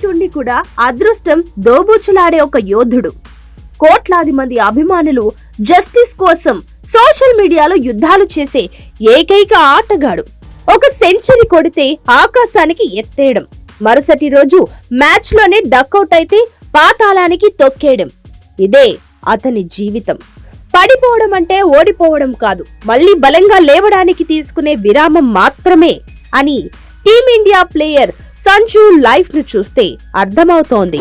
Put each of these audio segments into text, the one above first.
Talent ఉండి కూడా అదృష్టం దోబూచులాడే ఒక యోధుడు. కోట్లాది మంది అభిమానులు జస్టిస్ కోసం సోషల్ మీడియాలో యుద్ధాలు చేసే ఏకైక ఆటగాడు. ఒక సెంచరీ కొడితే ఆకాశానికి ఎత్తేయడం, మరుసటి రోజు మ్యాచ్ లోనే డకౌట్ అయితే పాతాళానికి తొక్కేయడం, ఇదే అతని జీవితం. పడిపోవడం అంటే ఓడిపోవడం కాదు, మళ్లీ బలంగా లేవడానికి తీసుకునే విరామం మాత్రమే అని టీమిండియా ప్లేయర్ సంజు లైఫ్ ను చూస్తే అర్థమవుతోంది.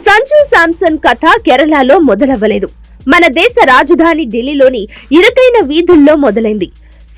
సంజు శాంసన్ కథ కేరళలో మొదలవ్వలేదు. మన దేశ రాజధాని ఢిల్లీలోని ఇరుకైన వీధుల్లో మొదలైంది.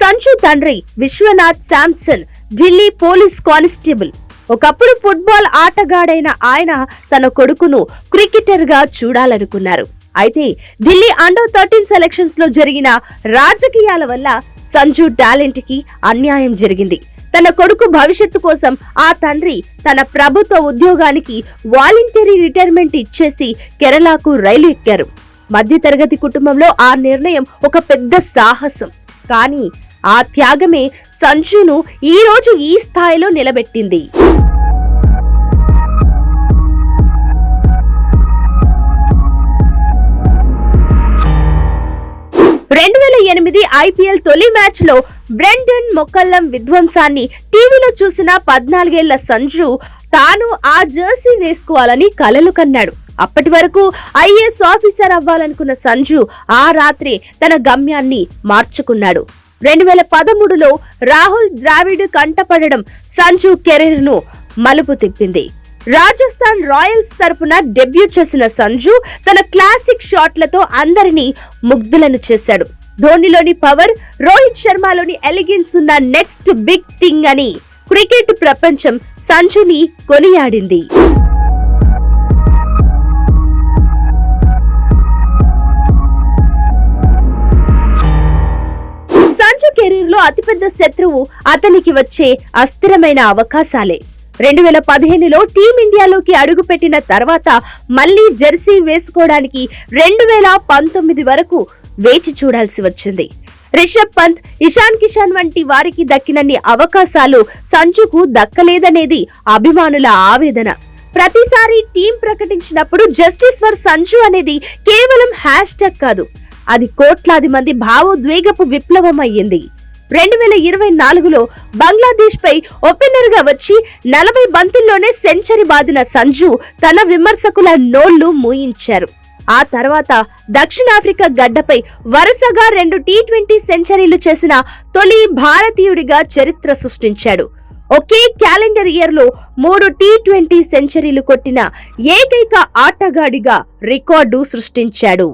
సంజు తండ్రి విశ్వనాథ్ శాంసన్ ఢిల్లీ పోలీస్ కానిస్టేబుల్. ఒకప్పుడు ఫుట్బాల్ ఆటగాడైన ఆయన తన కొడుకును క్రికెటర్ గా చూడాలనుకున్నారు. అయితే ఢిల్లీ అండర్-13 సెలక్షన్స్ లో జరిగిన రాజకీయాల వల్ల సంజు టాలెంట్ కి అన్యాయం జరిగింది. తన కొడుకు భవిష్యత్తు కోసం ఆ తండ్రి తన ప్రభుత్వ ఉద్యోగానికి వాలంటరీ రిటైర్మెంట్ ఇచ్చేసి కేరళకు రైలు ఎక్కారు. మధ్యతరగతి కుటుంబంలో ఆ నిర్ణయం ఒక పెద్ద సాహసం. కానీ ఆ త్యాగమే సంజును ఈ రోజు ఈ స్థాయిలో నిలబెట్టింది. 2008 ఐపీఎల్ తొలి మ్యాచ్ లో బ్రెండన్ మొక్కల్లం విధ్వంసాన్ని టీవీలో చూసిన 14 ఏళ్ల సంజు తాను ఆ జెర్సీ వేసుకోవాలని కలలు కన్నాడు. అప్పటి వరకు ఐఏఎస్ ఆఫీసర్ అవ్వాలనుకున్న సంజు ఆ రాత్రే తన గమ్యాన్ని మార్చుకున్నాడు. 2013లో రాహుల్ ద్రావిడ్ కంటపడడం సంజు కెరీర్ ను మలుపు తిప్పింది. రాజస్థాన్ రాయల్స్ తరపున డెబ్యూ చేసిన సంజు తన క్లాసిక్ షాట్లతో అందరినీ ముగ్ధులను చేశాడు. ధోనిలోని పవర్, రోహిత్ శర్మలోని ఎలిగెన్స్ ఉన్న నెక్స్ట్ బిగ్ థింగ్ అని క్రికెట్ ప్రపంచం సంజుని కొనియాడింది. సంజు కెరీర్ లో అతిపెద్ద శత్రువు అతనికి వచ్చే అస్థిరమైన అవకాశాలే. 2015లో టీమిండియాలోకి అడుగుపెట్టిన తర్వాత మళ్లీ జెర్సీ వేసుకోవడానికి 2019 వరకు వేచి చూడాల్సి వచ్చింది. రిషబ్ పంత్, ఇషాన్ కిషన్ వంటి వారికి దక్కినన్ని అవకాశాలు సంజుకు దక్కలేదనేది అభిమానుల ఆవేదన. ప్రతిసారి టీం ప్రకటించినప్పుడు జస్టిస్ ఫర్ సంజు అనేది కేవలం హ్యాష్ ట్యాగ్ కాదు, అది కోట్లాది మంది భావోద్వేగపు విప్లవం అయ్యింది. 2024లో బంగ్లాదేశ్ పై ఓపెనర్ గా వచ్చి 40 బంతుల్లోనే సెంచరీ బాదిన సంజు తన విమర్శకుల నోళ్లు మూయించారు. ఆ తర్వాత దక్షిణాఫ్రికా గడ్డపై వరుసగా 2 టీ20 సెంచరీలు చేసిన తొలి భారతీయుడిగా చరిత్ర సృష్టించాడు. ఒకే క్యాలెండర్ ఇయర్ లో 3 టీ20 సెంచరీలు కొట్టిన ఏకైక ఆటగాడిగా రికార్డు సృష్టించాడు.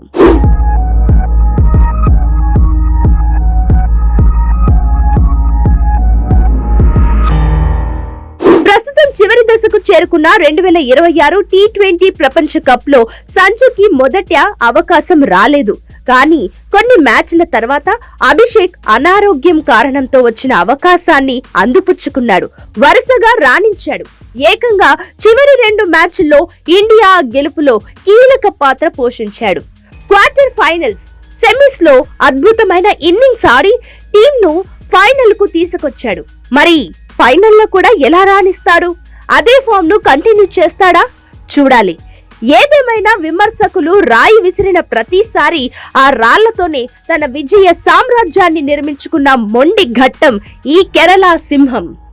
చివరి దశకు చేరుకున్న 2026 టీ20 ప్రపంచ కప్ లో సంజుకి మొదట అవకాశం రాలేదు. కానీ కొన్ని మ్యాచ్ల తర్వాత అభిషేక్ అనారోగ్యం కారణంతో వచ్చిన అవకాశాన్ని అందిపుచ్చుకున్నాడు. వరుసగా రాణించాడు. ఏకంగా చివరి 2 మ్యాచ్ల్లో ఇండియా గెలుపులో కీలక పాత్ర పోషించాడు. క్వార్టర్ ఫైనల్స్, సెమీస్ లో అద్భుతమైన ఇన్నింగ్స్ ఆడి టీంను ఫైనల్ కు తీసుకొచ్చాడు. మరి ఫైనల్లో కూడా ఎలా రాణిస్తాడు? అదే ఫామ్ ను కంటిన్యూ చేస్తాడా? చూడాలి. ఏదేమైనా విమర్శకులు రాయి విసిరిన ప్రతిసారి ఆ రాళ్లతోనే తన విజయ సామ్రాజ్యాన్ని నిర్మించుకున్న మొండి ఘట్టం ఈ కేరళ సింహం.